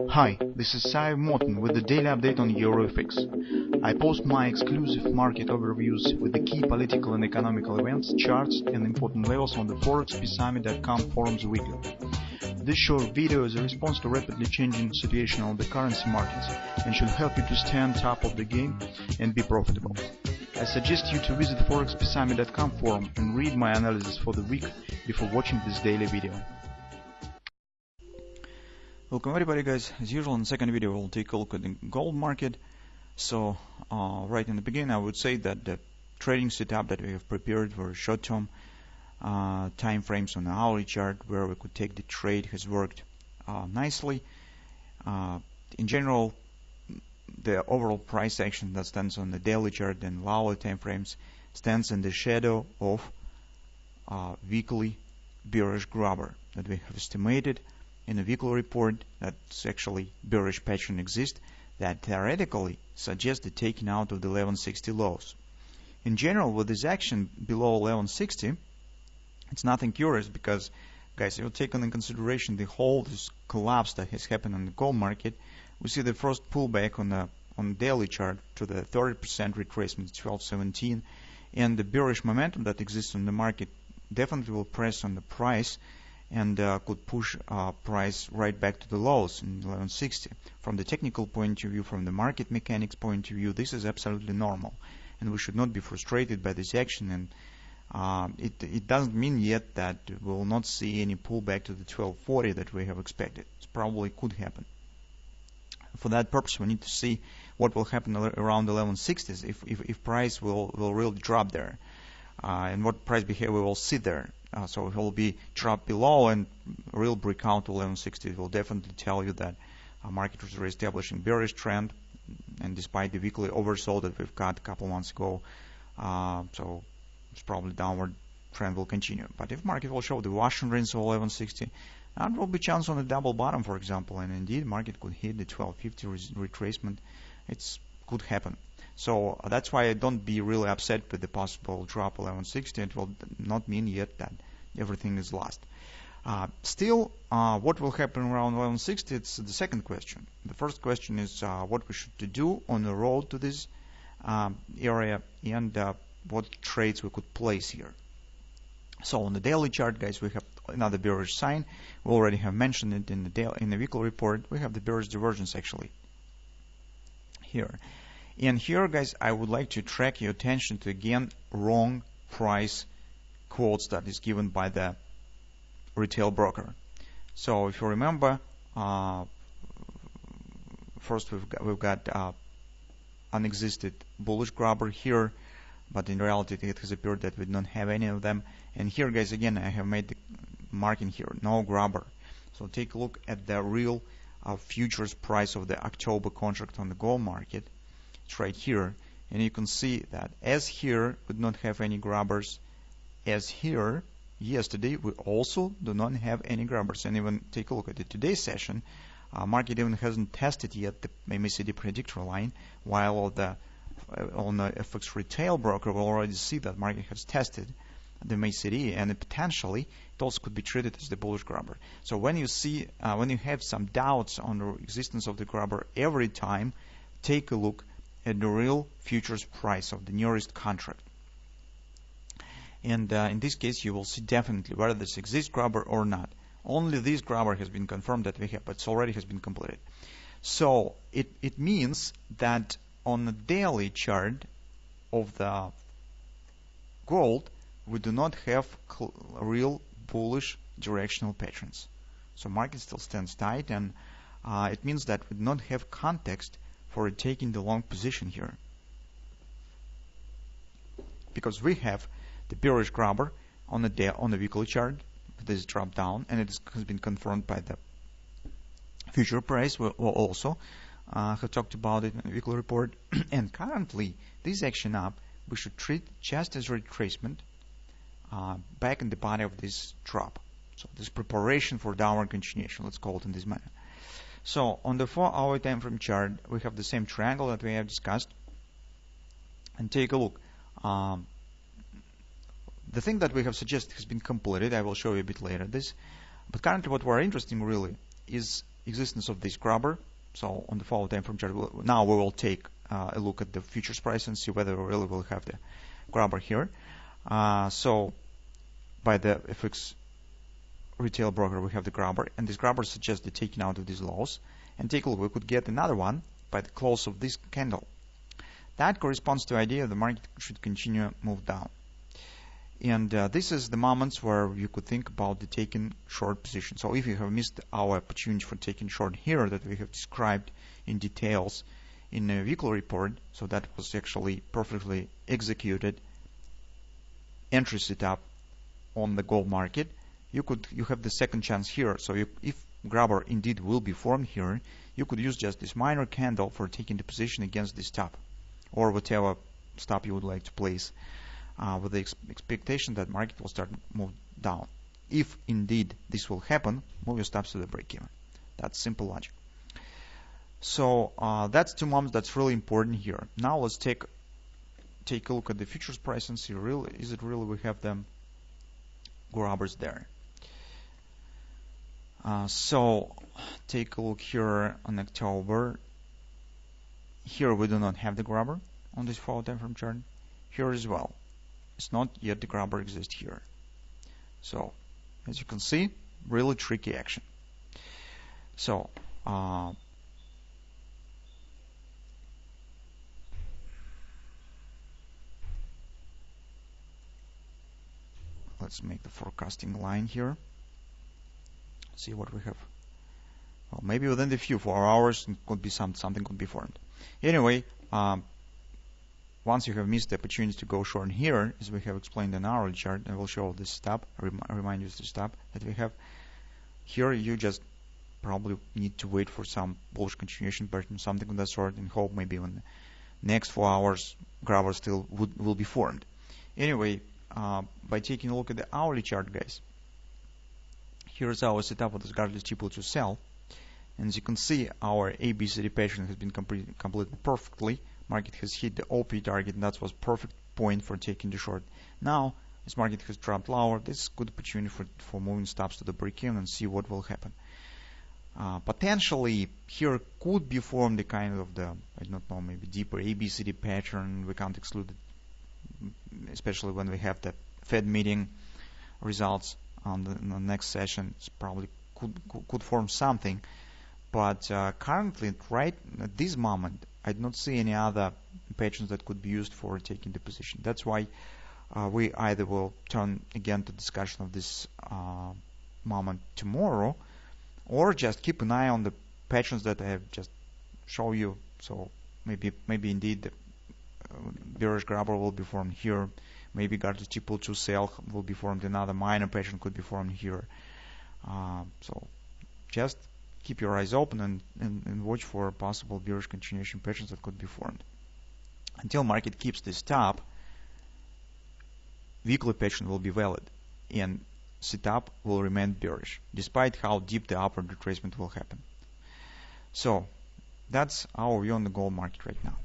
Hi, this is Sive Morten with the daily update on EuroFX. I post my exclusive market overviews with the key political and economical events, charts and important levels on the ForexPeaceArmy.com forums weekly. This short video is a response to rapidly changing situation on the currency markets and should help you to stay on top of the game and be profitable. I suggest you to visit ForexPeaceArmy.com forum and read my analysis for the week before watching this daily video. Welcome everybody guys. As usual, in the second video we'll take a look at the gold market. So right in the beginning I would say that the trading setup that we have prepared for short-term time frames on the hourly chart where we could take the trade has worked nicely. In general, the overall price action that stands on the daily chart and lower time frames stands in the shadow of weekly bearish grabber that we have estimated in a weekly report. That's actually bearish pattern exists that theoretically suggests the taking out of the 1160 lows. In general, with this action below 1160, it's nothing curious because, guys, if you take into consideration the whole this collapse that has happened on the gold market, we see the first pullback on the daily chart to the 30% retracement, 1217, and the bearish momentum that exists on the market definitely will press on the price and could push price right back to the lows in 1160. From the technical point of view, from the market mechanics point of view, this is absolutely normal, and we should not be frustrated by this action. And it doesn't mean yet that we will not see any pullback to the 1240 that we have expected. It probably could happen. For that purpose, we need to see what will happen around 1160s if price will really drop there, and what price behavior we will see there. So it will be drop below and real breakout to 1160. It will definitely tell you that market is reestablishing bearish trend, and despite the weekly oversold that we've got a couple months ago, so it's probably downward trend will continue. But if market will show the wash and rinse of 1160, there will be chance on a double bottom, for example, and indeed market could hit the 1250 retracement. It could happen. So that's why I don't be really upset with the possible drop 1160. It will not mean yet that everything is lost. Still, what will happen around 1160? It's the second question. The first question is what we should do on the road to this area, and what trades we could place here. So on the daily chart, guys, we have another bearish sign. We already have mentioned it in the weekly report. We have the bearish divergence actually here. And here, guys, I would like to attract your attention to, again, wrong price quotes that is given by the retail broker. So if you remember, first we've got unexisted bullish grabber here, but in reality it has appeared that we don't have any of them. And here, guys, again, I have made the marking here, no grabber. So take a look at the real futures price of the October contract on the gold market. Right here, and you can see that as here we do not have any grabbers, as here yesterday we also do not have any grabbers. And even take a look at the today's session, market even hasn't tested yet the MACD predictor line, while on the FX retail broker we already see that market has tested the MACD, and potentially it also could be treated as the bullish grabber. So when you see when you have some doubts on the existence of the grabber, every time take a look at the real futures price of the nearest contract. And in this case, you will see definitely whether this exists grabber or not. Only this grabber has been confirmed that we have, but it already has been completed. So it means that on the daily chart of the gold, we do not have real bullish directional patterns. So market still stands tight, and it means that we do not have context for taking the long position here, because we have the bearish grabber on the weekly chart. This drop down, and it has been confirmed by the future price. We will also have talked about it in the weekly report. And currently, this action up we should treat just as retracement back in the body of this drop. So this preparation for downward continuation, let's call it in this manner. So on the 4-hour time frame chart, we have the same triangle that we have discussed. And take a look. The thing that we have suggested has been completed. I will show you a bit later this. But currently what we're interested in really is existence of this grabber. So on the follow time frame chart, now we will take a look at the futures price and see whether we really will have the grabber here. So by the FX retail broker, we have the grabber, and this grabber suggests the taking out of these lows. And take a look, we could get another one by the close of this candle. That corresponds to the idea the market should continue move down. And this is the moments where you could think about the taking short position. So if you have missed our opportunity for taking short here that we have described in details in the weekly report, so that was actually perfectly executed entry setup on the gold market, you have the second chance here. So if grabber indeed will be formed here, you could use just this minor candle for taking the position against this stop, or whatever stop you would like to place, with the expectation that market will start move down. If indeed this will happen, move your stops to the break-even. That's simple logic. So that's two moments that's really important here. Now let's take a look at the futures price and see is it really we have them grabbers there. So take a look here on October. Here we do not have the grabber on this follow time frame chart. Here as well, it's not yet the grabber exists here. So as you can see, really tricky action. So let's make the forecasting line here. See what we have. Well, maybe within the few 4 hours it could be something could be formed. Anyway, once you have missed the opportunity to go short here, as we have explained in our chart, I will show this stop. Remind you of the stop that we have here. You just probably need to wait for some bullish continuation pattern, something of that sort, and hope maybe in the next 4 hours grabber still will be formed. Anyway, by taking a look at the hourly chart, guys, here's our setup with this regardless triple to sell. And as you can see, our ABCD pattern has been completed perfectly. Market has hit the OP target, and that was perfect point for taking the short. Now, as market has dropped lower, this is a good opportunity for moving stops to the break-even and see what will happen. Potentially, here could be formed the kind of the, I don't know, maybe deeper ABCD pattern. We can't exclude it, especially when we have the Fed meeting results on the next session. It's probably could form something. But currently, right at this moment, I do not see any other patterns that could be used for taking the position. That's why we either will turn again to discussion of this moment tomorrow, or just keep an eye on the patterns that I have just shown you. So maybe indeed the bearish grabber will be formed here. Maybe garter triple to sell will be formed. Another minor pattern could be formed here. So just keep your eyes open and watch for possible bearish continuation patterns that could be formed. Until market keeps this top, weekly pattern will be valid and setup will remain bearish, despite how deep the upward retracement will happen. So that's our view on the gold market right now.